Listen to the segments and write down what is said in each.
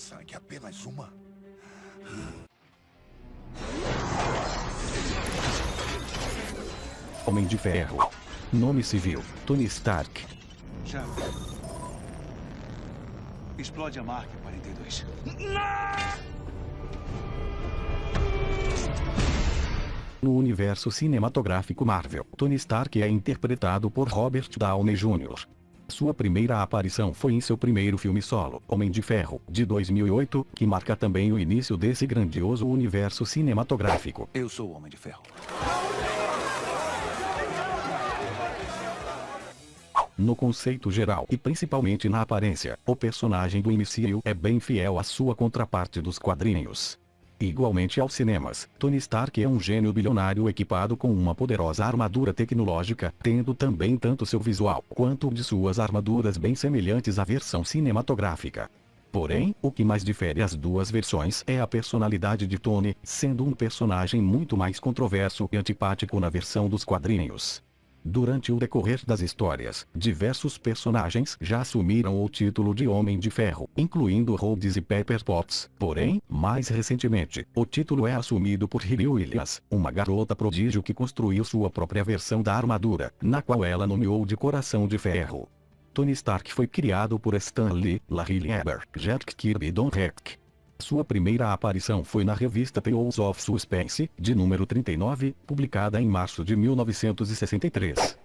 sangue, apenas uma. Homem de Ferro. Nome civil: Tony Stark. Já. Explode a marca 42. No universo cinematográfico Marvel, Tony Stark é interpretado por Robert Downey Jr. Sua primeira aparição foi em seu primeiro filme solo, Homem de Ferro, de 2008, que marca também o início desse grandioso universo cinematográfico. Eu sou o Homem de Ferro. No conceito geral e principalmente na aparência, o personagem do MCU é bem fiel à sua contraparte dos quadrinhos. Igualmente aos cinemas, Tony Stark é um gênio bilionário equipado com uma poderosa armadura tecnológica, tendo também tanto seu visual quanto o de suas armaduras bem semelhantes à versão cinematográfica. Porém, o que mais difere as duas versões é a personalidade de Tony, sendo um personagem muito mais controverso e antipático na versão dos quadrinhos. Durante o decorrer das histórias, diversos personagens já assumiram o título de Homem de Ferro, incluindo Rhodes e Pepper Potts. Porém, mais recentemente, o título é assumido por Riri Williams, uma garota prodígio que construiu sua própria versão da armadura, na qual ela nomeou de Coração de Ferro. Tony Stark foi criado por Stan Lee, Larry Lieber, Jack Kirby e Don Heck. Sua primeira aparição foi na revista Tales of Suspense, de número 39, publicada em março de 1963.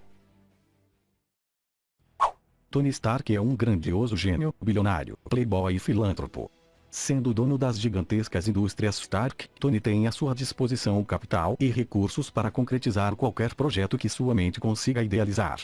Tony Stark é um grandioso gênio, bilionário, playboy e filântropo. Sendo dono das gigantescas indústrias Stark, Tony tem à sua disposição capital e recursos para concretizar qualquer projeto que sua mente consiga idealizar.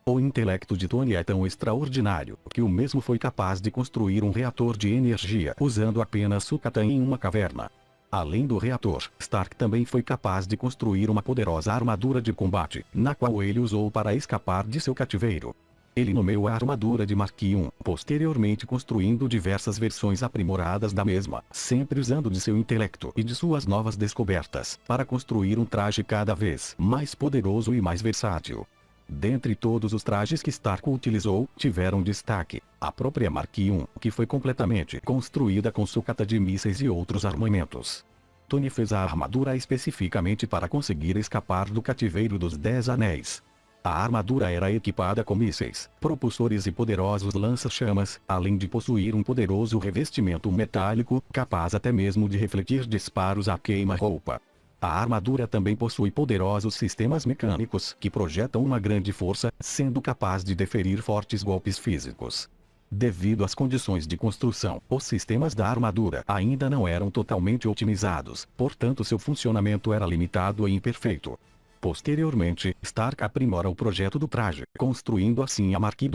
O intelecto de Tony é tão extraordinário, que o mesmo foi capaz de construir um reator de energia usando apenas sucata em uma caverna. Além do reator, Stark também foi capaz de construir uma poderosa armadura de combate, na qual ele usou para escapar de seu cativeiro. Ele nomeou a armadura de Mark I, posteriormente construindo diversas versões aprimoradas da mesma, sempre usando de seu intelecto e de suas novas descobertas, para construir um traje cada vez mais poderoso e mais versátil. Dentre todos os trajes que Stark utilizou, tiveram destaque a própria Mark I, que foi completamente construída com sucata de mísseis e outros armamentos. Tony fez a armadura especificamente para conseguir escapar do cativeiro dos 10 Anéis. A armadura era equipada com mísseis, propulsores e poderosos lança-chamas, além de possuir um poderoso revestimento metálico, capaz até mesmo de refletir disparos a queima-roupa. A armadura também possui poderosos sistemas mecânicos que projetam uma grande força, sendo capaz de deferir fortes golpes físicos. Devido às condições de construção, os sistemas da armadura ainda não eram totalmente otimizados, portanto seu funcionamento era limitado e imperfeito. Posteriormente, Stark aprimora o projeto do traje, construindo assim a Mark II.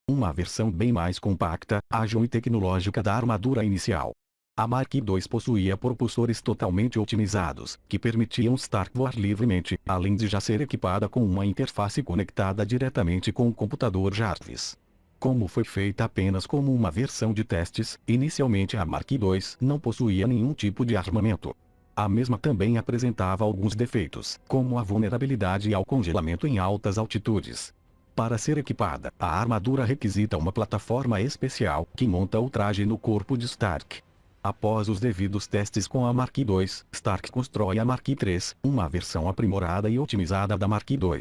Uma versão bem mais compacta, ágil e tecnológica da armadura inicial. A Mark II possuía propulsores totalmente otimizados, que permitiam Stark voar livremente, além de já ser equipada com uma interface conectada diretamente com o computador Jarvis. Como foi feita apenas como uma versão de testes, inicialmente a Mark II não possuía nenhum tipo de armamento. A mesma também apresentava alguns defeitos, como a vulnerabilidade ao congelamento em altas altitudes. Para ser equipada, a armadura requisita uma plataforma especial que monta o traje no corpo de Stark. Após os devidos testes com a Mark II, Stark constrói a Mark III, uma versão aprimorada e otimizada da Mark II.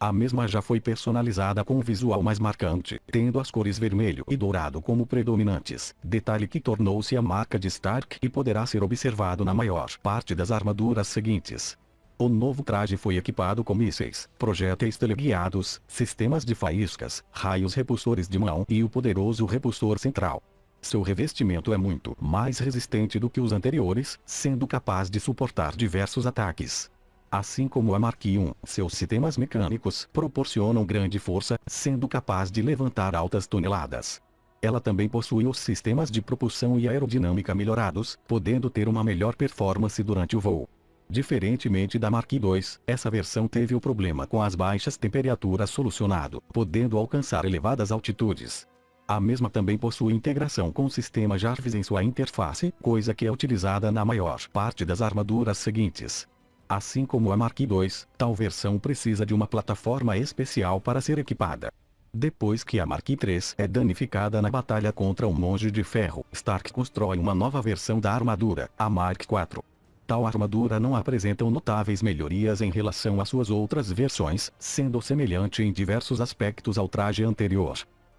A mesma já foi personalizada com um visual mais marcante, tendo as cores vermelho e dourado como predominantes, detalhe que tornou-se a marca de Stark e poderá ser observado na maior parte das armaduras seguintes. O novo traje foi equipado com mísseis, projéteis teleguiados, sistemas de faíscas, raios repulsores de mão e o poderoso repulsor central. Seu revestimento é muito mais resistente do que os anteriores, sendo capaz de suportar diversos ataques. Assim como a Mark I, seus sistemas mecânicos proporcionam grande força, sendo capaz de levantar altas toneladas. Ela também possui os sistemas de propulsão e aerodinâmica melhorados, podendo ter uma melhor performance durante o voo. Diferentemente da Mark II, essa versão teve o problema com as baixas temperaturas solucionado, podendo alcançar elevadas altitudes. A mesma também possui integração com o sistema Jarvis em sua interface, coisa que é utilizada na maior parte das armaduras seguintes. Assim como a Mark II, tal versão precisa de uma plataforma especial para ser equipada. Depois que a Mark III é danificada na batalha contra o Monge de Ferro, Stark constrói uma nova versão da armadura, a Mark IV. Tal armadura não apresenta notáveis melhorias em relação às suas outras versões, sendo semelhante em diversos aspectos ao traje anterior.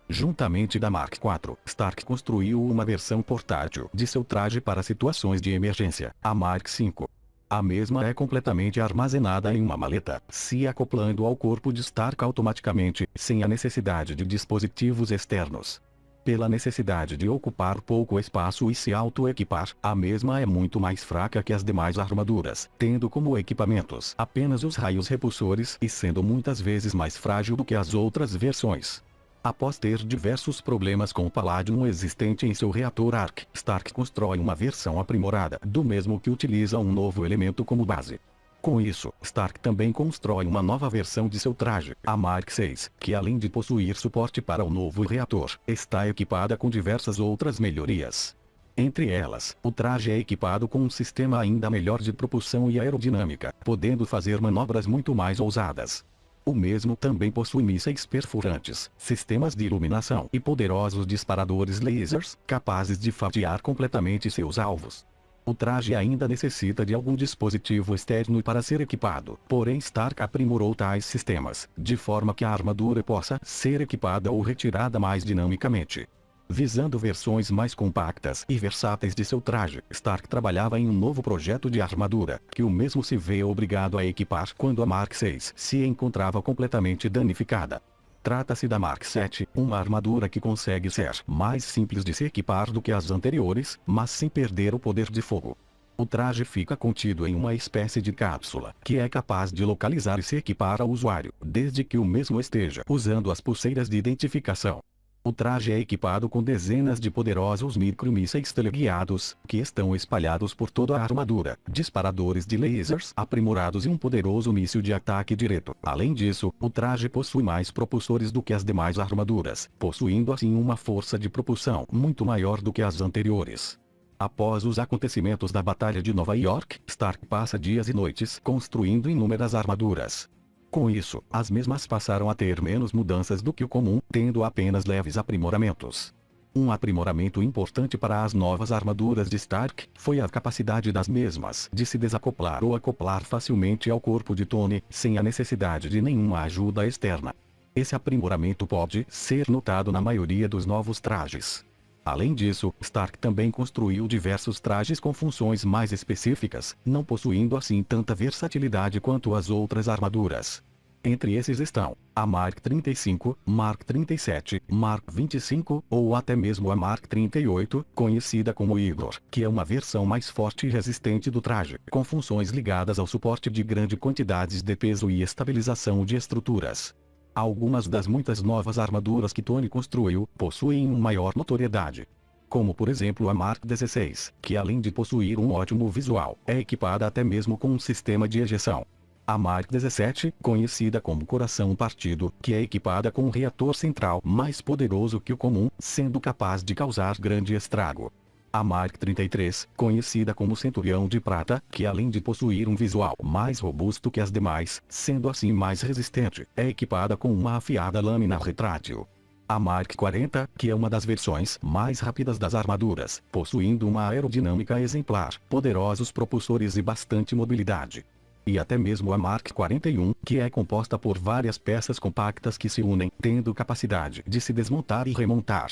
Juntamente da Mark IV, Stark construiu uma versão portátil de seu traje para situações de emergência, a Mark V. A mesma é completamente armazenada em uma maleta, se acoplando ao corpo de Stark automaticamente, sem a necessidade de dispositivos externos. Pela necessidade de ocupar pouco espaço e se auto-equipar, a mesma é muito mais fraca que as demais armaduras, tendo como equipamentos apenas os raios repulsores e sendo muitas vezes mais frágil do que as outras versões. Após ter diversos problemas com o Palladium existente em seu reator Arc, Stark constrói uma versão aprimorada do mesmo que utiliza um novo elemento como base. Com isso, Stark também constrói uma nova versão de seu traje, a Mark VI, que além de possuir suporte para o novo reator, está equipada com diversas outras melhorias. Entre elas, o traje é equipado com um sistema ainda melhor de propulsão e aerodinâmica, podendo fazer manobras muito mais ousadas. O mesmo também possui mísseis perfurantes, sistemas de iluminação e poderosos disparadores lasers, capazes de fatiar completamente seus alvos. O traje ainda necessita de algum dispositivo externo para ser equipado, porém Stark aprimorou tais sistemas, de forma que a armadura possa ser equipada ou retirada mais dinamicamente. Visando versões mais compactas e versáteis de seu traje, Stark trabalhava em um novo projeto de armadura, que o mesmo se vê obrigado a equipar quando a Mark VI se encontrava completamente danificada. Trata-se da Mark VII, uma armadura que consegue ser mais simples de se equipar do que as anteriores, mas sem perder o poder de fogo. O traje fica contido em uma espécie de cápsula, que é capaz de localizar e se equipar ao usuário, desde que o mesmo esteja usando as pulseiras de identificação. O traje é equipado com dezenas de poderosos micromísseis teleguiados, que estão espalhados por toda a armadura, disparadores de lasers aprimorados e um poderoso míssil de ataque direto. Além disso, o traje possui mais propulsores do que as demais armaduras, possuindo assim uma força de propulsão muito maior do que as anteriores. Após os acontecimentos da Batalha de Nova York, Stark passa dias e noites construindo inúmeras armaduras. Com isso, as mesmas passaram a ter menos mudanças do que o comum, tendo apenas leves aprimoramentos. Um aprimoramento importante para as novas armaduras de Stark foi a capacidade das mesmas de se desacoplar ou acoplar facilmente ao corpo de Tony, sem a necessidade de nenhuma ajuda externa. Esse aprimoramento pode ser notado na maioria dos novos trajes. Além disso, Stark também construiu diversos trajes com funções mais específicas, não possuindo assim tanta versatilidade quanto as outras armaduras. Entre esses estão a Mark 35, Mark 37, Mark 25 ou até mesmo a Mark 38, conhecida como Igor, que é uma versão mais forte e resistente do traje, com funções ligadas ao suporte de grandes quantidades de peso e estabilização de estruturas. Algumas das muitas novas armaduras que Tony construiu possuem uma maior notoriedade. Como por exemplo a Mark 16, que além de possuir um ótimo visual, é equipada até mesmo com um sistema de ejeção. A Mark 17, conhecida como Coração Partido, que é equipada com um reator central mais poderoso que o comum, sendo capaz de causar grande estrago. A Mark 33, conhecida como Centurião de Prata, que além de possuir um visual mais robusto que as demais, sendo assim mais resistente, é equipada com uma afiada lâmina retrátil. A Mark 40, que é uma das versões mais rápidas das armaduras, possuindo uma aerodinâmica exemplar, poderosos propulsores e bastante mobilidade. E até mesmo a Mark 41, que é composta por várias peças compactas que se unem, tendo capacidade de se desmontar e remontar.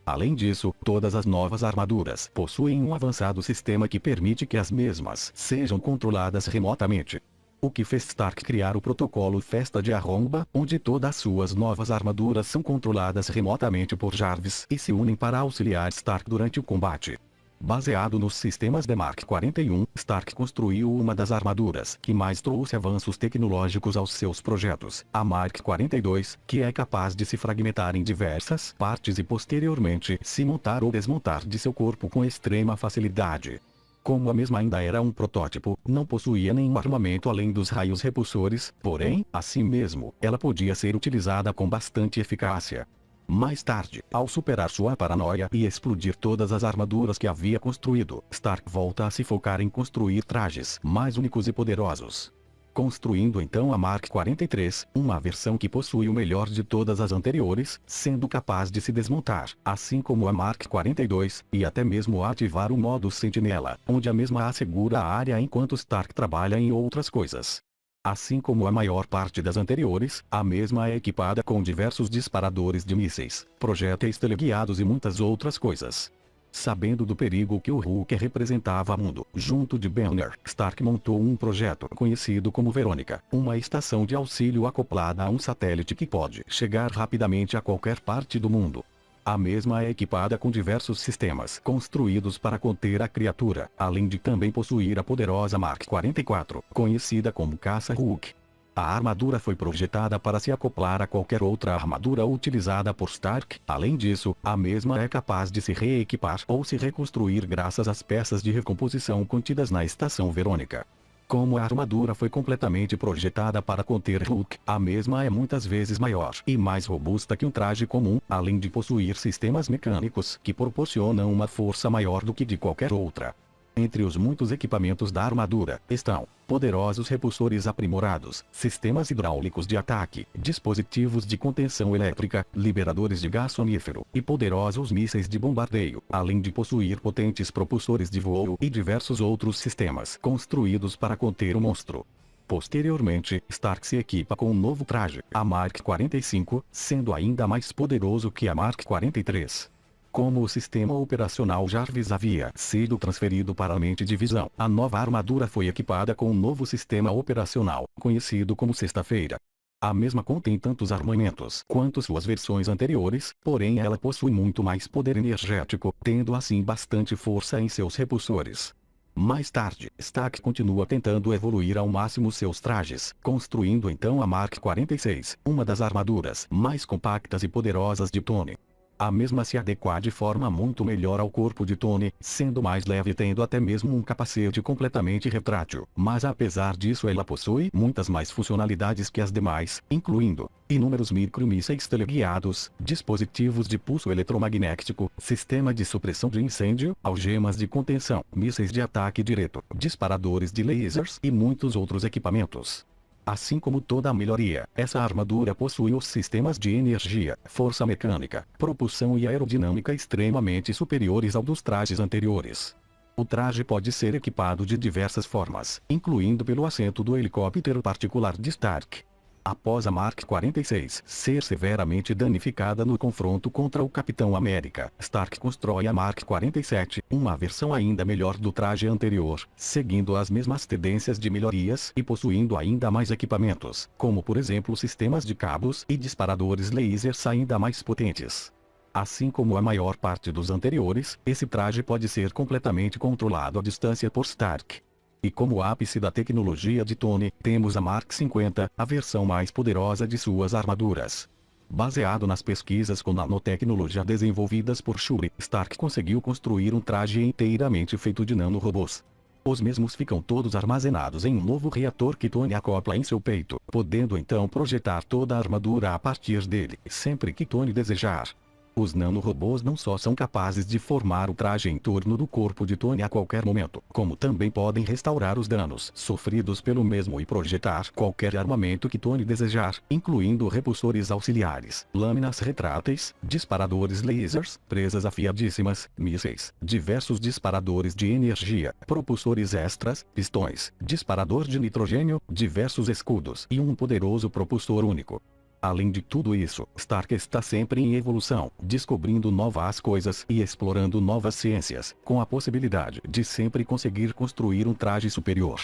Além disso, todas as novas armaduras possuem um avançado sistema que permite que as mesmas sejam controladas remotamente. O que fez Stark criar o protocolo Festa de Arromba, onde todas suas novas armaduras são controladas remotamente por Jarvis e se unem para auxiliar Stark durante o combate. Baseado nos sistemas de Mark 41, Stark construiu uma das armaduras que mais trouxe avanços tecnológicos aos seus projetos, a Mark 42, que é capaz de se fragmentar em diversas partes e posteriormente se montar ou desmontar de seu corpo com extrema facilidade. Como a mesma ainda era um protótipo, não possuía nenhum armamento além dos raios repulsores, porém, assim mesmo, ela podia ser utilizada com bastante eficácia. Mais tarde, ao superar sua paranoia e explodir todas as armaduras que havia construído, Stark volta a se focar em construir trajes mais únicos e poderosos. construindo então a Mark 43, uma versão que possui o melhor de todas as anteriores, sendo capaz de se desmontar, assim como a Mark 42, e até mesmo ativar o modo Sentinela, onde a mesma assegura a área enquanto Stark trabalha em outras coisas. Assim como a maior parte das anteriores, a mesma é equipada com diversos disparadores de mísseis, projéteis teleguiados e muitas outras coisas. Sabendo do perigo que o Hulk representava ao mundo, junto de Banner, Stark montou um projeto conhecido como Verônica, uma estação de auxílio acoplada a um satélite que pode chegar rapidamente a qualquer parte do mundo. A mesma é equipada com diversos sistemas construídos para conter a criatura, além de também possuir a poderosa Mark 44, conhecida como Caça Hulk. A armadura foi projetada para se acoplar a qualquer outra armadura utilizada por Stark. Além disso, a mesma é capaz de se reequipar ou se reconstruir graças às peças de recomposição contidas na estação Verônica. Como a armadura foi completamente projetada para conter Hulk, a mesma é muitas vezes maior e mais robusta que um traje comum, além de possuir sistemas mecânicos que proporcionam uma força maior do que de qualquer outra. Entre os muitos equipamentos da armadura, estão poderosos repulsores aprimorados, sistemas hidráulicos de ataque, dispositivos de contenção elétrica, liberadores de gás sonífero, e poderosos mísseis de bombardeio, além de possuir potentes propulsores de voo e diversos outros sistemas construídos para conter o monstro. Posteriormente, Stark se equipa com um novo traje, a Mark 45, sendo ainda mais poderoso que a Mark 43. Como o sistema operacional Jarvis havia sido transferido para a mente de Visão, a nova armadura foi equipada com um novo sistema operacional, conhecido como Sexta-feira. A mesma contém tantos armamentos quanto suas versões anteriores, porém ela possui muito mais poder energético, tendo assim bastante força em seus repulsores. Mais tarde, Stark continua tentando evoluir ao máximo seus trajes, construindo então a Mark 46, uma das armaduras mais compactas e poderosas de Tony. A mesma se adequa de forma muito melhor ao corpo de Tony, sendo mais leve e tendo até mesmo um capacete completamente retrátil, mas apesar disso ela possui muitas mais funcionalidades que as demais, incluindo inúmeros micromísseis teleguiados, dispositivos de pulso eletromagnético, sistema de supressão de incêndio, algemas de contenção, mísseis de ataque direto, disparadores de lasers e muitos outros equipamentos. Assim como toda a melhoria, essa armadura possui os sistemas de energia, força mecânica, propulsão e aerodinâmica extremamente superiores ao dos trajes anteriores. O traje pode ser equipado de diversas formas, incluindo pelo assento do helicóptero particular de Stark. Após a Mark 46 ser severamente danificada no confronto contra o Capitão América, Stark constrói a Mark 47, uma versão ainda melhor do traje anterior, seguindo as mesmas tendências de melhorias e possuindo ainda mais equipamentos, como por exemplo sistemas de cabos e disparadores lasers ainda mais potentes. Assim como a maior parte dos anteriores, esse traje pode ser completamente controlado à distância por Stark. E como ápice da tecnologia de Tony, temos a Mark 50, a versão mais poderosa de suas armaduras. Baseado nas pesquisas com nanotecnologia desenvolvidas por Shuri, Stark conseguiu construir um traje inteiramente feito de nanorobôs. Os mesmos ficam todos armazenados em um novo reator que Tony acopla em seu peito, podendo então projetar toda a armadura a partir dele, sempre que Tony desejar. Os nanorobôs não só são capazes de formar o traje em torno do corpo de Tony a qualquer momento, como também podem restaurar os danos sofridos pelo mesmo e projetar qualquer armamento que Tony desejar, incluindo repulsores auxiliares, lâminas retráteis, disparadores lasers, presas afiadíssimas, mísseis, diversos disparadores de energia, propulsores extras, pistões, disparador de nitrogênio, diversos escudos e um poderoso propulsor único. Além de tudo isso, Stark está sempre em evolução, descobrindo novas coisas e explorando novas ciências, com a possibilidade de sempre conseguir construir um traje superior.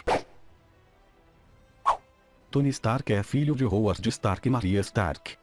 Tony Stark é filho de Howard Stark e Maria Stark.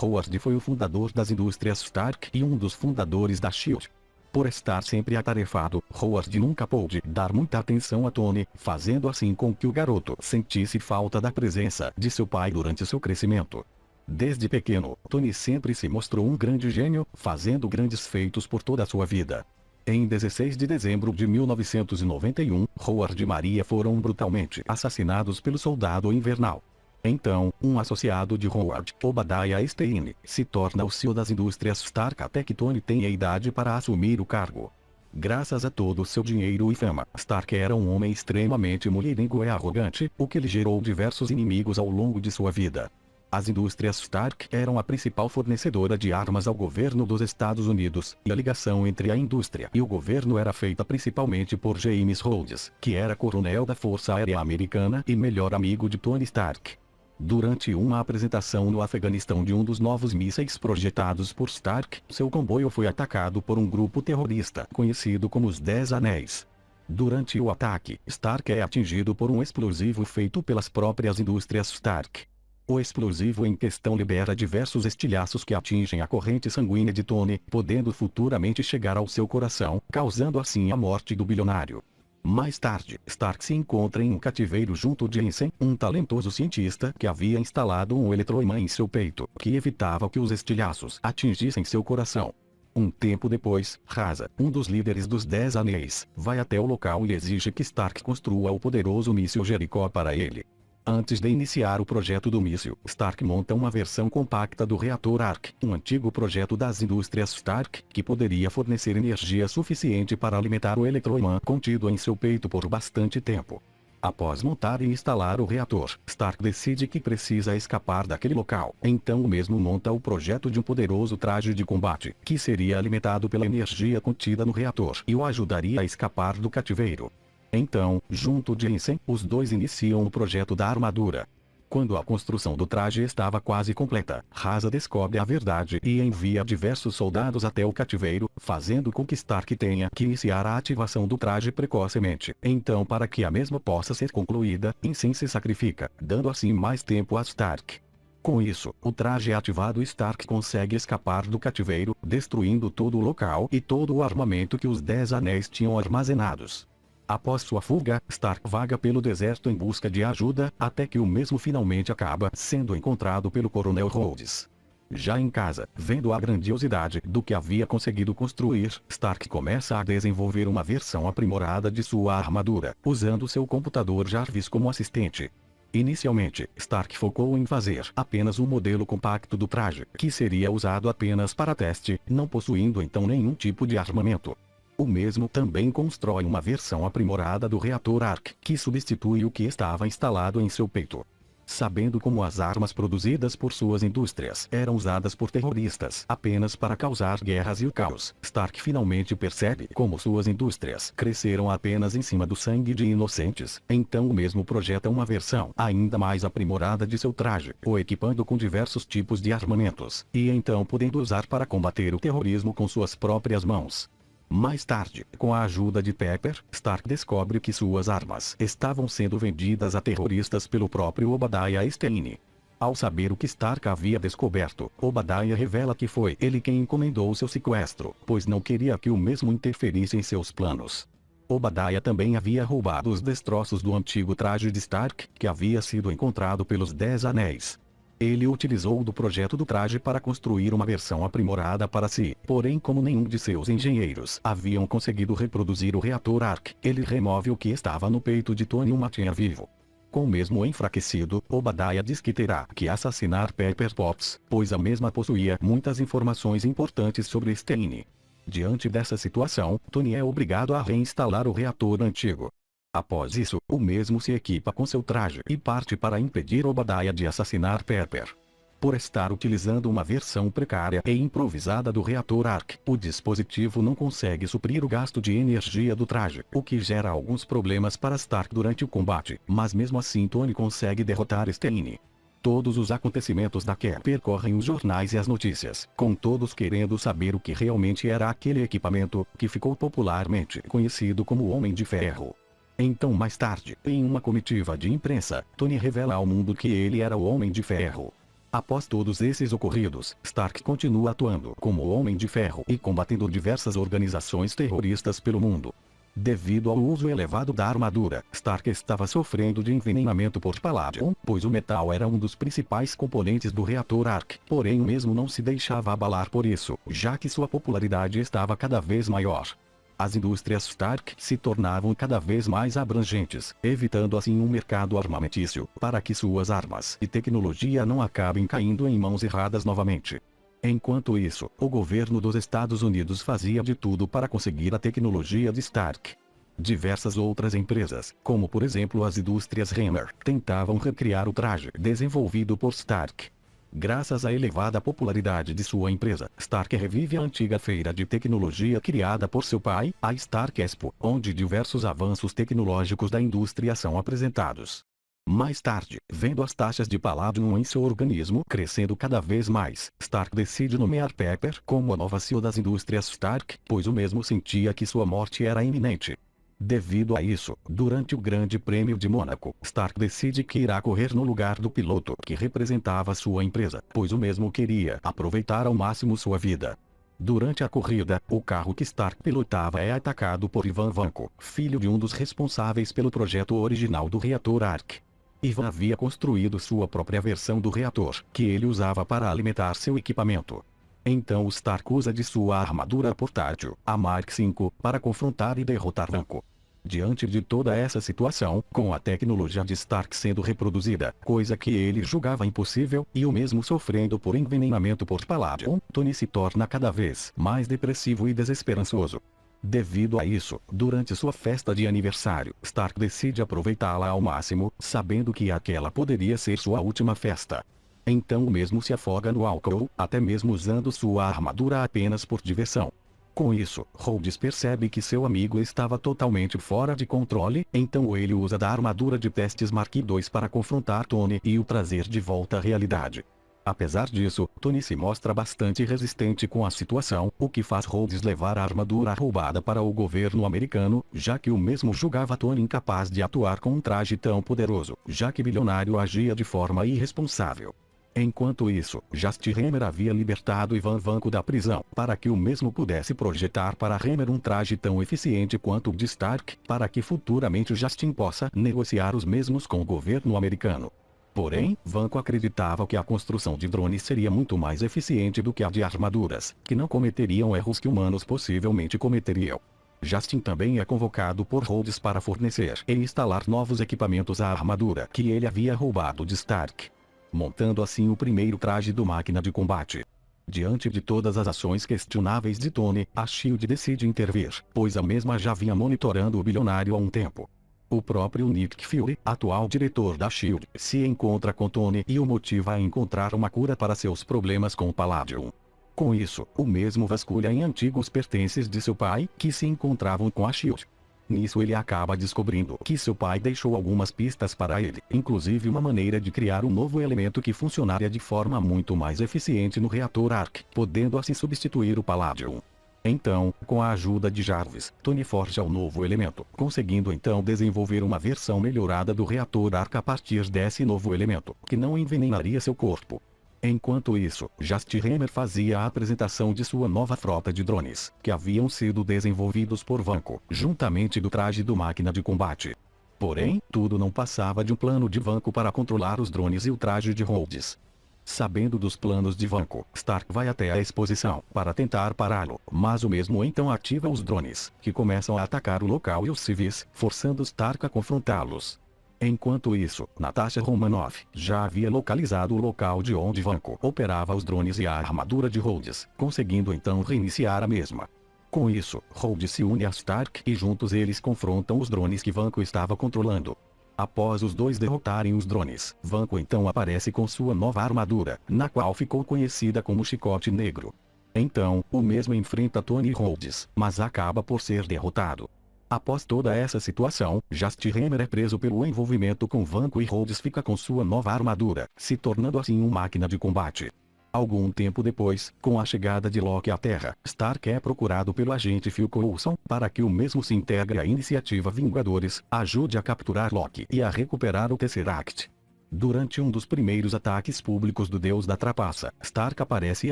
Howard foi o fundador das indústrias Stark e um dos fundadores da SHIELD. Por estar sempre atarefado, Howard nunca pôde dar muita atenção a Tony, fazendo assim com que o garoto sentisse falta da presença de seu pai durante seu crescimento. Desde pequeno, Tony sempre se mostrou um grande gênio, fazendo grandes feitos por toda a sua vida. Em 16 de dezembro de 1991, Howard e Maria foram brutalmente assassinados pelo Soldado Invernal. Então, um associado de Howard, Obadiah Stane, se torna o CEO das indústrias Stark até que Tony tenha idade para assumir o cargo. Graças a todo o seu dinheiro e fama, Stark era um homem extremamente mulherengo e arrogante, o que lhe gerou diversos inimigos ao longo de sua vida. As indústrias Stark eram a principal fornecedora de armas ao governo dos Estados Unidos, e a ligação entre a indústria e o governo era feita principalmente por James Rhodes, que era coronel da Força Aérea Americana e melhor amigo de Tony Stark. Durante uma apresentação no Afeganistão de um dos novos mísseis projetados por Stark, seu comboio foi atacado por um grupo terrorista conhecido como os 10 Anéis. Durante o ataque, Stark é atingido por um explosivo feito pelas próprias indústrias Stark. O explosivo em questão libera diversos estilhaços que atingem a corrente sanguínea de Tony, podendo futuramente chegar ao seu coração, causando assim a morte do bilionário. Mais tarde, Stark se encontra em um cativeiro junto de Ensign, um talentoso cientista que havia instalado um eletroimã em seu peito, que evitava que os estilhaços atingissem seu coração. Um tempo depois, Raza, um dos líderes dos 10 Anéis, vai até o local e exige que Stark construa o poderoso míssil Jericó para ele. Antes de iniciar o projeto do míssil, Stark monta uma versão compacta do reator Ark, um antigo projeto das indústrias Stark, que poderia fornecer energia suficiente para alimentar o eletroimã contido em seu peito por bastante tempo. Após montar e instalar o reator, Stark decide que precisa escapar daquele local. Então o mesmo monta o projeto de um poderoso traje de combate, que seria alimentado pela energia contida no reator e o ajudaria a escapar do cativeiro. Então, junto de Ensign, os dois iniciam o projeto da armadura. Quando a construção do traje estava quase completa, Raza descobre a verdade e envia diversos soldados até o cativeiro, fazendo com que Stark tenha que iniciar a ativação do traje precocemente. Então, para que a mesma possa ser concluída, Ensign se sacrifica, dando assim mais tempo a Stark. Com isso, o traje é ativado e Stark consegue escapar do cativeiro, destruindo todo o local e todo o armamento que os 10 Anéis tinham armazenados. Após sua fuga, Stark vaga pelo deserto em busca de ajuda, até que o mesmo finalmente acaba sendo encontrado pelo Coronel Rhodes. Já em casa, vendo a grandiosidade do que havia conseguido construir, Stark começa a desenvolver uma versão aprimorada de sua armadura, usando seu computador Jarvis como assistente. Inicialmente, Stark focou em fazer apenas um modelo compacto do traje, que seria usado apenas para teste, não possuindo então nenhum tipo de armamento. O mesmo também constrói uma versão aprimorada do reator Ark, que substitui o que estava instalado em seu peito. Sabendo como as armas produzidas por suas indústrias eram usadas por terroristas apenas para causar guerras e o caos, Stark finalmente percebe como suas indústrias cresceram apenas em cima do sangue de inocentes. Então o mesmo projeta uma versão ainda mais aprimorada de seu traje, o equipando com diversos tipos de armamentos, e então podendo usar para combater o terrorismo com suas próprias mãos. Mais tarde, com a ajuda de Pepper, Stark descobre que suas armas estavam sendo vendidas a terroristas pelo próprio Obadiah Stane. Ao saber o que Stark havia descoberto, Obadiah revela que foi ele quem encomendou seu sequestro, pois não queria que o mesmo interferisse em seus planos. Obadiah também havia roubado os destroços do antigo traje de Stark, que havia sido encontrado pelos 10 Anéis. Ele utilizou do projeto do traje para construir uma versão aprimorada para si, porém como nenhum de seus engenheiros haviam conseguido reproduzir o reator Ark, ele remove o que estava no peito de Tony e o mantinha vivo. Com o mesmo enfraquecido, Obadiah diz que terá que assassinar Pepper Potts, pois a mesma possuía muitas informações importantes sobre Stane. Diante dessa situação, Tony é obrigado a reinstalar o reator antigo. Após isso, o mesmo se equipa com seu traje e parte para impedir Obadiah de assassinar Pepper. Por estar utilizando uma versão precária e improvisada do reator Ark, o dispositivo não consegue suprir o gasto de energia do traje, o que gera alguns problemas para Stark durante o combate, mas mesmo assim Tony consegue derrotar Stane. Todos os acontecimentos da guerra percorrem os jornais e as notícias, com todos querendo saber o que realmente era aquele equipamento, que ficou popularmente conhecido como o Homem de Ferro. Então mais tarde, em uma comitiva de imprensa, Tony revela ao mundo que ele era o Homem de Ferro. Após todos esses ocorridos, Stark continua atuando como o Homem de Ferro e combatendo diversas organizações terroristas pelo mundo. Devido ao uso elevado da armadura, Stark estava sofrendo de envenenamento por Palladium, pois o metal era um dos principais componentes do reator Ark, porém o mesmo não se deixava abalar por isso, já que sua popularidade estava cada vez maior. As indústrias Stark se tornavam cada vez mais abrangentes, evitando assim um mercado armamentício, para que suas armas e tecnologia não acabem caindo em mãos erradas novamente. Enquanto isso, o governo dos Estados Unidos fazia de tudo para conseguir a tecnologia de Stark. Diversas outras empresas, como por exemplo as indústrias Hammer, tentavam recriar o traje desenvolvido por Stark. Graças à elevada popularidade de sua empresa, Stark revive a antiga feira de tecnologia criada por seu pai, a Stark Expo, onde diversos avanços tecnológicos da indústria são apresentados. Mais tarde, vendo as taxas de paládio em seu organismo crescendo cada vez mais, Stark decide nomear Pepper como a nova CEO das indústrias Stark, pois o mesmo sentia que sua morte era iminente. Devido a isso, durante o Grande Prêmio de Mônaco, Stark decide que irá correr no lugar do piloto que representava sua empresa, pois o mesmo queria aproveitar ao máximo sua vida. Durante a corrida, o carro que Stark pilotava é atacado por Ivan Vanko, filho de um dos responsáveis pelo projeto original do reator Ark. Ivan havia construído sua própria versão do reator, que ele usava para alimentar seu equipamento. Então Stark usa de sua armadura portátil, a Mark V, para confrontar e derrotar Vanko. Diante de toda essa situação, com a tecnologia de Stark sendo reproduzida, coisa que ele julgava impossível, e o mesmo sofrendo por envenenamento por Palladium, Tony se torna cada vez mais depressivo e desesperançoso. Devido a isso, durante sua festa de aniversário, Stark decide aproveitá-la ao máximo, sabendo que aquela poderia ser sua última festa. Então o mesmo se afoga no álcool, até mesmo usando sua armadura apenas por diversão. Com isso, Rhodes percebe que seu amigo estava totalmente fora de controle, então ele usa da armadura de testes Mark II para confrontar Tony e o trazer de volta à realidade. Apesar disso, Tony se mostra bastante resistente com a situação, o que faz Rhodes levar a armadura roubada para o governo americano, já que o mesmo julgava Tony incapaz de atuar com um traje tão poderoso, já que bilionário agia de forma irresponsável. Enquanto isso, Justin Hammer havia libertado Ivan Vanko da prisão, para que o mesmo pudesse projetar para Hammer um traje tão eficiente quanto o de Stark, para que futuramente Justin possa negociar os mesmos com o governo americano. Porém, Vanko acreditava que a construção de drones seria muito mais eficiente do que a de armaduras, que não cometeriam erros que humanos possivelmente cometeriam. Justin também é convocado por Rhodes para fornecer e instalar novos equipamentos à armadura que ele havia roubado de Stark, montando assim o primeiro traje do máquina de combate. Diante de todas as ações questionáveis de Tony, a SHIELD decide intervir, pois a mesma já vinha monitorando o bilionário há um tempo. O próprio Nick Fury, atual diretor da SHIELD, se encontra com Tony e o motiva a encontrar uma cura para seus problemas com o Palladium. Com isso, o mesmo vasculha em antigos pertences de seu pai, que se encontravam com a SHIELD. Nisso ele acaba descobrindo que seu pai deixou algumas pistas para ele, inclusive uma maneira de criar um novo elemento que funcionaria de forma muito mais eficiente no reator Ark, podendo assim substituir o Palladium. Então, com a ajuda de Jarvis, Tony forja o novo elemento, conseguindo então desenvolver uma versão melhorada do reator Ark a partir desse novo elemento, que não envenenaria seu corpo. Enquanto isso, Justin Hammer fazia a apresentação de sua nova frota de drones, que haviam sido desenvolvidos por Vanko, juntamente do traje do máquina de combate. Porém, tudo não passava de um plano de Vanko para controlar os drones e o traje de Rhodes. Sabendo dos planos de Vanko, Stark vai até a exposição para tentar pará-lo, mas o mesmo então ativa os drones, que começam a atacar o local e os civis, forçando Stark a confrontá-los. Enquanto isso, Natasha Romanoff já havia localizado o local de onde Vanko operava os drones e a armadura de Rhodes, conseguindo então reiniciar a mesma. Com isso, Rhodes se une a Stark e juntos eles confrontam os drones que Vanko estava controlando. Após os dois derrotarem os drones, Vanko então aparece com sua nova armadura, na qual ficou conhecida como Chicote Negro. Então, o mesmo enfrenta Tony e Rhodes, mas acaba por ser derrotado. Após toda essa situação, Justin Hammer é preso pelo envolvimento com Vanko e Rhodes fica com sua nova armadura, se tornando assim uma máquina de combate. Algum tempo depois, com a chegada de Loki à Terra, Stark é procurado pelo agente Phil Coulson, para que o mesmo se integre à iniciativa Vingadores, ajude a capturar Loki e a recuperar o Tesseract. Durante um dos primeiros ataques públicos do Deus da Trapaça, Stark aparece e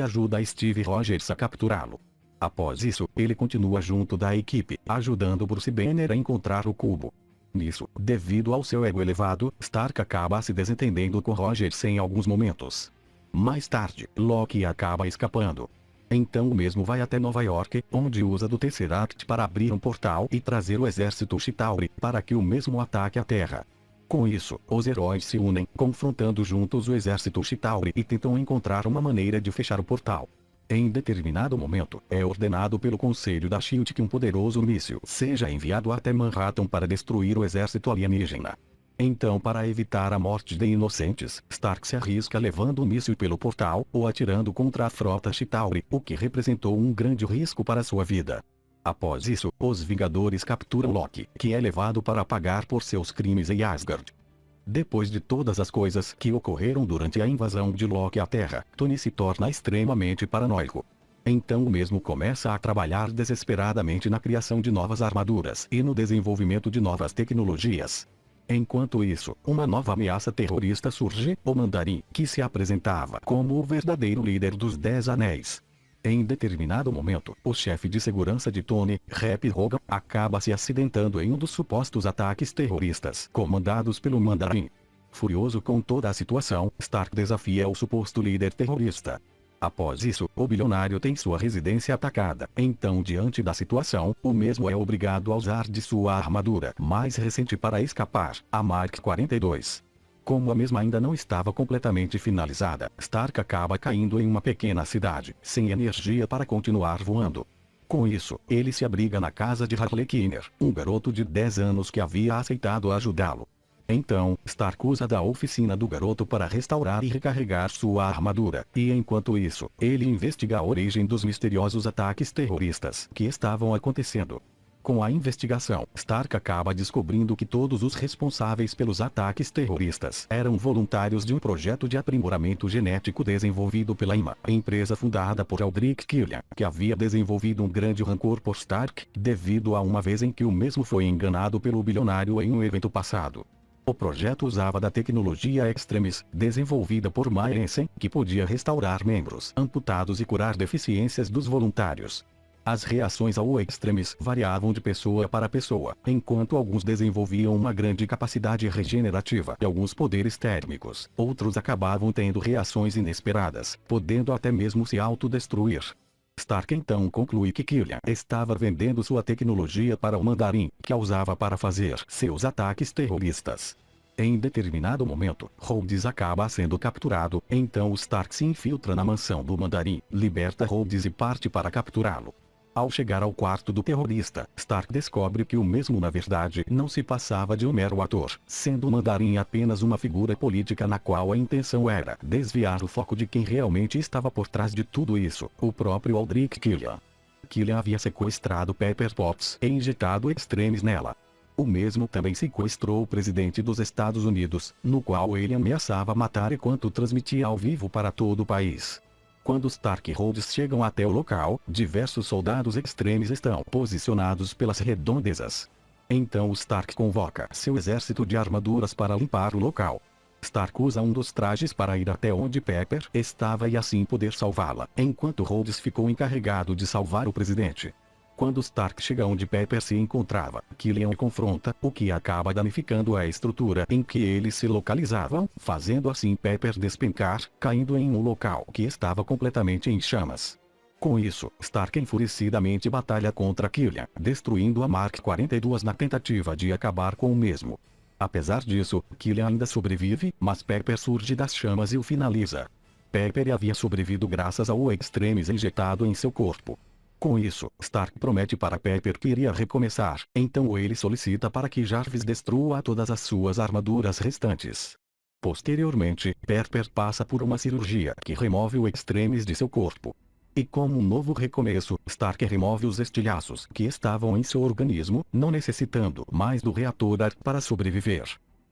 ajuda a Steve Rogers a capturá-lo. Após isso, ele continua junto da equipe, ajudando Bruce Banner a encontrar o cubo. Nisso, devido ao seu ego elevado, Stark acaba se desentendendo com Rogers em alguns momentos. Mais tarde, Loki acaba escapando. Então o mesmo vai até Nova York, onde usa do Tesseract para abrir um portal e trazer o exército Chitauri para que o mesmo ataque a Terra. Com isso, os heróis se unem, confrontando juntos o exército Chitauri e tentam encontrar uma maneira de fechar o portal. Em determinado momento, é ordenado pelo Conselho da SHIELD que um poderoso míssil seja enviado até Manhattan para destruir o exército alienígena. Então, para evitar a morte de inocentes, Stark se arrisca levando o míssil pelo portal ou atirando contra a frota Chitauri, o que representou um grande risco para sua vida. Após isso, os Vingadores capturam Loki, que é levado para pagar por seus crimes em Asgard. Depois de todas as coisas que ocorreram durante a invasão de Loki à Terra, Tony se torna extremamente paranoico. Então o mesmo começa a trabalhar desesperadamente na criação de novas armaduras e no desenvolvimento de novas tecnologias. Enquanto isso, uma nova ameaça terrorista surge, o Mandarim, que se apresentava como o verdadeiro líder dos 10 Anéis. Em determinado momento, o chefe de segurança de Tony, Rap Hogan, acaba se acidentando em um dos supostos ataques terroristas comandados pelo Mandarim. Furioso com toda a situação, Stark desafia o suposto líder terrorista. Após isso, o bilionário tem sua residência atacada. Então, diante da situação, o mesmo é obrigado a usar de sua armadura mais recente para escapar, a Mark 42. Como a mesma ainda não estava completamente finalizada, Stark acaba caindo em uma pequena cidade, sem energia para continuar voando. Com isso, ele se abriga na casa de Harley Kinner, um garoto de 10 anos que havia aceitado ajudá-lo. Então, Stark usa da oficina do garoto para restaurar e recarregar sua armadura, e enquanto isso, ele investiga a origem dos misteriosos ataques terroristas que estavam acontecendo. Com a investigação, Stark acaba descobrindo que todos os responsáveis pelos ataques terroristas eram voluntários de um projeto de aprimoramento genético desenvolvido pela IMA, empresa fundada por Aldrich Killian, que havia desenvolvido um grande rancor por Stark, devido a uma vez em que o mesmo foi enganado pelo bilionário em um evento passado. O projeto usava da tecnologia Extremis, desenvolvida por Marensen, que podia restaurar membros amputados e curar deficiências dos voluntários. As reações ao Extremis variavam de pessoa para pessoa, enquanto alguns desenvolviam uma grande capacidade regenerativa e alguns poderes térmicos, outros acabavam tendo reações inesperadas, podendo até mesmo se autodestruir. Stark então conclui que Killian estava vendendo sua tecnologia para o Mandarim, que a usava para fazer seus ataques terroristas. Em determinado momento, Rhodes acaba sendo capturado, então Stark se infiltra na mansão do Mandarim, liberta Rhodes e parte para capturá-lo. Ao chegar ao quarto do terrorista, Stark descobre que o mesmo na verdade não se passava de um mero ator, sendo o Mandarim apenas uma figura política na qual a intenção era desviar o foco de quem realmente estava por trás de tudo isso, o próprio Aldrich Killian. Killian havia sequestrado Pepper Potts e injetado Extremis nela. O mesmo também sequestrou o presidente dos Estados Unidos, no qual ele ameaçava matar enquanto transmitia ao vivo para todo o país. Quando Stark e Rhodes chegam até o local, diversos soldados Extremis estão posicionados pelas redondezas. Então Stark convoca seu exército de armaduras para limpar o local. Stark usa um dos trajes para ir até onde Pepper estava e assim poder salvá-la, enquanto Rhodes ficou encarregado de salvar o presidente. Quando Stark chega onde Pepper se encontrava, Killian o confronta, o que acaba danificando a estrutura em que eles se localizavam, fazendo assim Pepper despencar, caindo em um local que estava completamente em chamas. Com isso, Stark enfurecidamente batalha contra Killian, destruindo a Mark 42 na tentativa de acabar com o mesmo. Apesar disso, Killian ainda sobrevive, mas Pepper surge das chamas e o finaliza. Pepper havia sobrevivido graças ao Extremis injetado em seu corpo. Com isso, Stark promete para Pepper que iria recomeçar, então ele solicita para que Jarvis destrua todas as suas armaduras restantes. Posteriormente, Pepper passa por uma cirurgia que remove o Extremis de seu corpo. E como um novo recomeço, Stark remove os estilhaços que estavam em seu organismo, não necessitando mais do reator AR para sobreviver.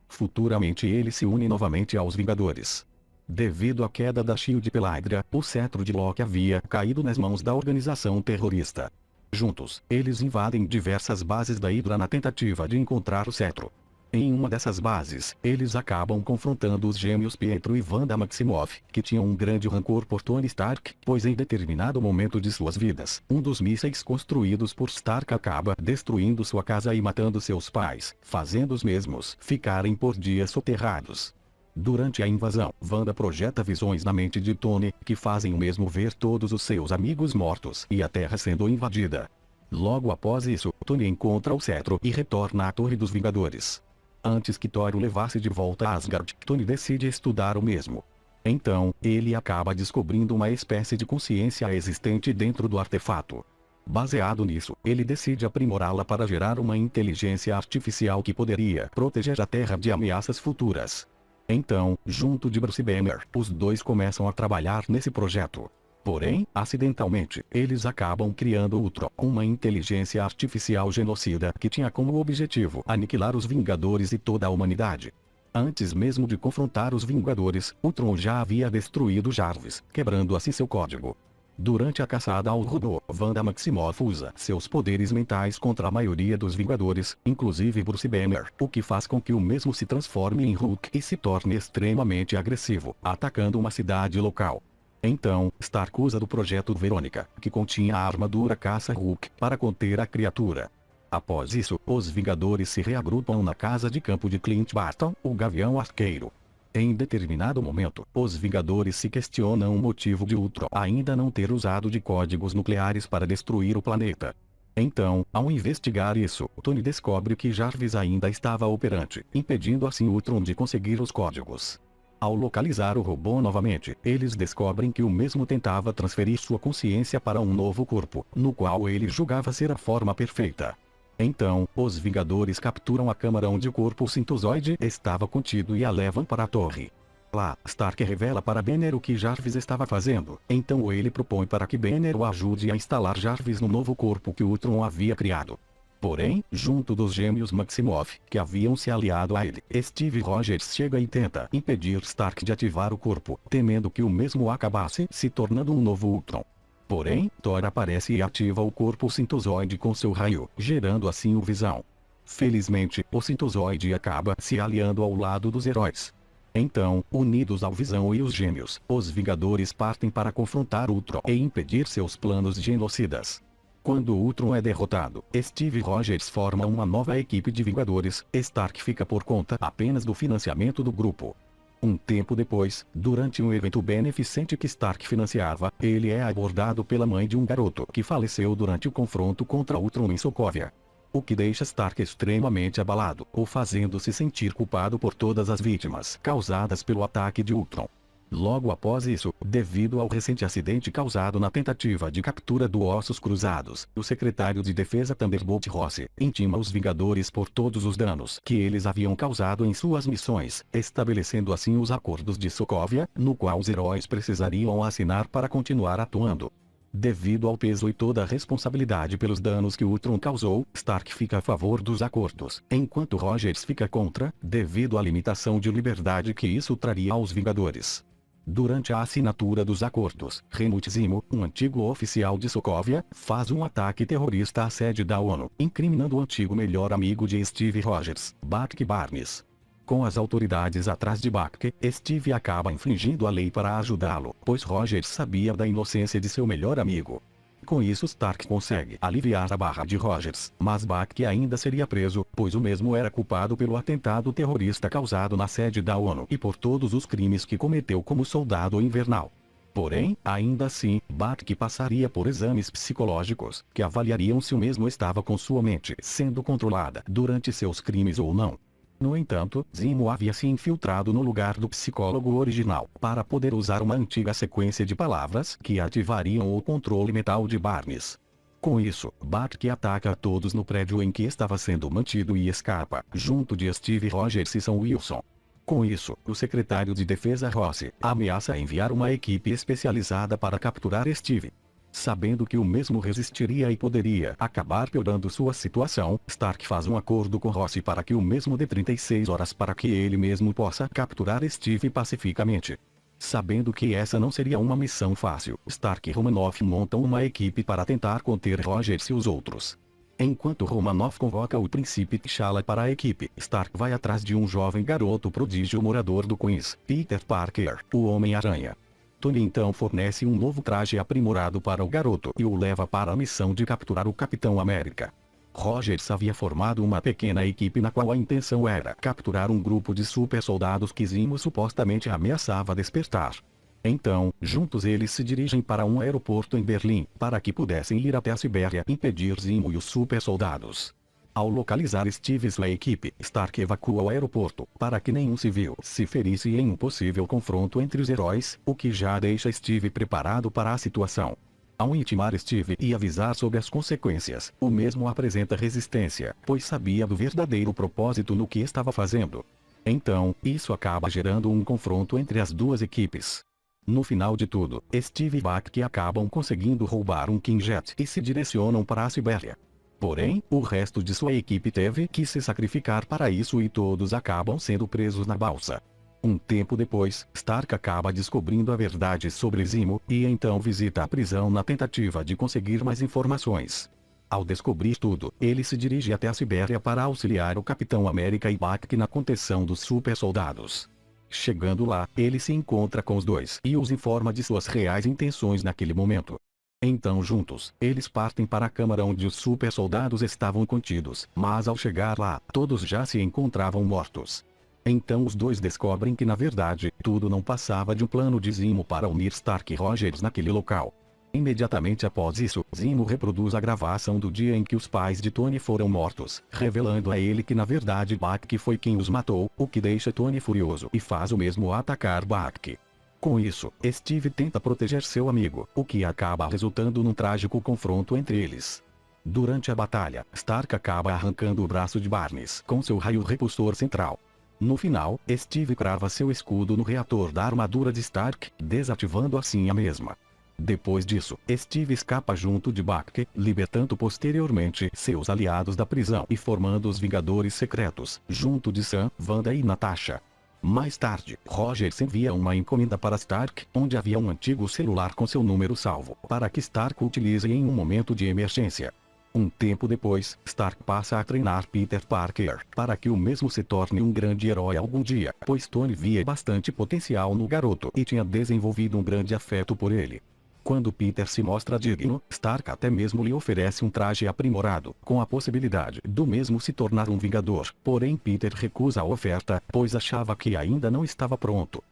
Futuramente ele se une novamente aos Vingadores. Devido à queda da SHIELD pela Hydra, o cetro de Loki havia caído nas mãos da organização terrorista. Juntos, eles invadem diversas bases da Hydra na tentativa de encontrar o cetro. Em uma dessas bases, eles acabam confrontando os gêmeos Pietro e Wanda Maximoff, que tinham um grande rancor por Tony Stark, pois em determinado momento de suas vidas, um dos mísseis construídos por Stark acaba destruindo sua casa e matando seus pais, fazendo os mesmos ficarem por dias soterrados. Durante a invasão, Wanda projeta visões na mente de Tony, que fazem o mesmo ver todos os seus amigos mortos e a Terra sendo invadida. Logo após isso, Tony encontra o cetro e retorna à Torre dos Vingadores. Antes que Thor o levasse de volta a Asgard, Tony decide estudar o mesmo. Então, ele acaba descobrindo uma espécie de consciência existente dentro do artefato. Baseado nisso, ele decide aprimorá-la para gerar uma inteligência artificial que poderia proteger a Terra de ameaças futuras. Então, junto de Bruce Banner, os dois começam a trabalhar nesse projeto. Porém, acidentalmente, eles acabam criando Ultron, uma inteligência artificial genocida que tinha como objetivo aniquilar os Vingadores e toda a humanidade. Antes mesmo de confrontar os Vingadores, Ultron já havia destruído Jarvis, quebrando assim seu código. Durante a caçada ao robô, Wanda Maximoff usa seus poderes mentais contra a maioria dos Vingadores, inclusive Bruce Banner, o que faz com que o mesmo se transforme em Hulk e se torne extremamente agressivo, atacando uma cidade local. Então, Stark usa do projeto Verônica, que continha a armadura caça-Hulk, para conter a criatura. Após isso, os Vingadores se reagrupam na casa de campo de Clint Barton, o Gavião Arqueiro. Em determinado momento, os Vingadores se questionam o motivo de Ultron ainda não ter usado de códigos nucleares para destruir o planeta. Então, ao investigar isso, Tony descobre que Jarvis ainda estava operante, impedindo assim Ultron de conseguir os códigos. Ao localizar o robô novamente, eles descobrem que o mesmo tentava transferir sua consciência para um novo corpo, no qual ele julgava ser a forma perfeita. Então, os Vingadores capturam a câmara onde o corpo sintozoide estava contido e a levam para a torre. Lá, Stark revela para Banner o que Jarvis estava fazendo, então ele propõe para que Banner o ajude a instalar Jarvis no novo corpo que Ultron havia criado. Porém, junto dos gêmeos Maximoff, que haviam se aliado a ele, Steve Rogers chega e tenta impedir Stark de ativar o corpo, temendo que o mesmo acabasse se tornando um novo Ultron. Porém, Thor aparece e ativa o corpo sintozoide com seu raio, gerando assim o Visão. Felizmente, o sintozoide acaba se aliando ao lado dos heróis. Então, unidos ao Visão e os gêmeos, os Vingadores partem para confrontar Ultron e impedir seus planos genocidas. Quando Ultron é derrotado, Steve Rogers forma uma nova equipe de Vingadores, Stark fica por conta apenas do financiamento do grupo. Um tempo depois, durante um evento beneficente que Stark financiava, ele é abordado pela mãe de um garoto que faleceu durante o confronto contra Ultron em Sokovia. O que deixa Stark extremamente abalado, o fazendo-se sentir culpado por todas as vítimas causadas pelo ataque de Ultron. Logo após isso, devido ao recente acidente causado na tentativa de captura do Ossos Cruzados, o secretário de Defesa Thunderbolt Ross intima os Vingadores por todos os danos que eles haviam causado em suas missões, estabelecendo assim os acordos de Sokovia, no qual os heróis precisariam assinar para continuar atuando. Devido ao peso e toda a responsabilidade pelos danos que Ultron causou, Stark fica a favor dos acordos, enquanto Rogers fica contra, devido à limitação de liberdade que isso traria aos Vingadores. Durante a assinatura dos acordos, Helmut Zemo, um antigo oficial de Sokovia, faz um ataque terrorista à sede da ONU, incriminando o antigo melhor amigo de Steve Rogers, Buck Barnes. Com as autoridades atrás de Buck, Steve acaba infringindo a lei para ajudá-lo, pois Rogers sabia da inocência de seu melhor amigo. Com isso Stark consegue aliviar a barra de Rogers, mas Buck ainda seria preso, pois o mesmo era culpado pelo atentado terrorista causado na sede da ONU e por todos os crimes que cometeu como soldado invernal. Porém, ainda assim, Buck passaria por exames psicológicos, que avaliariam se o mesmo estava com sua mente sendo controlada durante seus crimes ou não. No entanto, Zemo havia se infiltrado no lugar do psicólogo original, para poder usar uma antiga sequência de palavras que ativariam o controle mental de Barnes. Com isso, Buck ataca a todos no prédio em que estava sendo mantido e escapa, junto de Steve Rogers e Sam Wilson. Com isso, o secretário de Defesa Ross ameaça enviar uma equipe especializada para capturar Steve. Sabendo que o mesmo resistiria e poderia acabar piorando sua situação, Stark faz um acordo com Ross para que o mesmo dê 36 horas para que ele mesmo possa capturar Steve pacificamente. Sabendo que essa não seria uma missão fácil, Stark e Romanoff montam uma equipe para tentar conter Rogers e os outros. Enquanto Romanoff convoca o príncipe T'Challa para a equipe, Stark vai atrás de um jovem garoto prodígio morador do Queens, Peter Parker, o Homem-Aranha. Tony então fornece um novo traje aprimorado para o garoto e o leva para a missão de capturar o Capitão América. Rogers havia formado uma pequena equipe na qual a intenção era capturar um grupo de super soldados que Zemo supostamente ameaçava despertar. Então, juntos eles se dirigem para um aeroporto em Berlim, para que pudessem ir até a Sibéria impedir Zemo e os super soldados. Ao localizar Steve e sua equipe, Stark evacua o aeroporto, para que nenhum civil se ferisse em um possível confronto entre os heróis, o que já deixa Steve preparado para a situação. Ao intimar Steve e avisar sobre as consequências, o mesmo apresenta resistência, pois sabia do verdadeiro propósito no que estava fazendo. Então, isso acaba gerando um confronto entre as duas equipes. No final de tudo, Steve e Bucky acabam conseguindo roubar um Quinjet e se direcionam para a Sibéria. Porém, o resto de sua equipe teve que se sacrificar para isso e todos acabam sendo presos na balsa. Um tempo depois, Stark acaba descobrindo a verdade sobre Zemo, e então visita a prisão na tentativa de conseguir mais informações. Ao descobrir tudo, ele se dirige até a Sibéria para auxiliar o Capitão América e Bucky na contenção dos super-soldados. Chegando lá, ele se encontra com os dois e os informa de suas reais intenções naquele momento. Então juntos, eles partem para a câmara onde os super-soldados estavam contidos, mas ao chegar lá, todos já se encontravam mortos. Então os dois descobrem que na verdade, tudo não passava de um plano de Zemo para unir Stark e Rogers naquele local. Imediatamente após isso, Zemo reproduz a gravação do dia em que os pais de Tony foram mortos, revelando a ele que na verdade Bucky foi quem os matou, o que deixa Tony furioso e faz o mesmo atacar Bucky. Com isso, Steve tenta proteger seu amigo, o que acaba resultando num trágico confronto entre eles. Durante a batalha, Stark acaba arrancando o braço de Barnes com seu raio repulsor central. No final, Steve crava seu escudo no reator da armadura de Stark, desativando assim a mesma. Depois disso, Steve escapa junto de Bucky, libertando posteriormente seus aliados da prisão e formando os Vingadores Secretos, junto de Sam, Wanda e Natasha. Mais tarde, Rogers envia uma encomenda para Stark, onde havia um antigo celular com seu número salvo, para que Stark utilize em um momento de emergência. Um tempo depois, Stark passa a treinar Peter Parker, para que o mesmo se torne um grande herói algum dia, pois Tony via bastante potencial no garoto e tinha desenvolvido um grande afeto por ele. Quando Peter se mostra digno, Stark até mesmo lhe oferece um traje aprimorado, com a possibilidade do mesmo se tornar um Vingador. Porém Peter recusa a oferta, pois achava que ainda não estava pronto.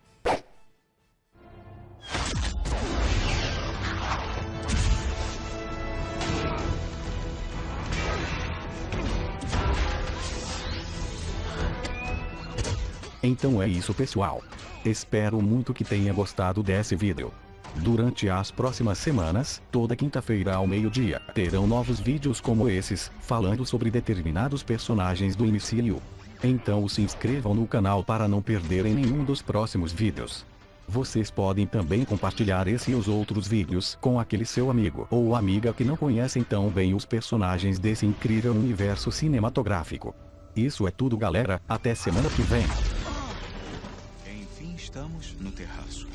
Então é isso pessoal. Espero muito que tenha gostado desse vídeo. Durante as próximas semanas, toda quinta-feira ao meio-dia, terão novos vídeos como esses, falando sobre determinados personagens do MCU. Então se inscrevam no canal para não perderem nenhum dos próximos vídeos. Vocês podem também compartilhar esse e os outros vídeos com aquele seu amigo ou amiga que não conhecem tão bem os personagens desse incrível universo cinematográfico. Isso é tudo galera, até semana que vem. Enfim, estamos no terraço.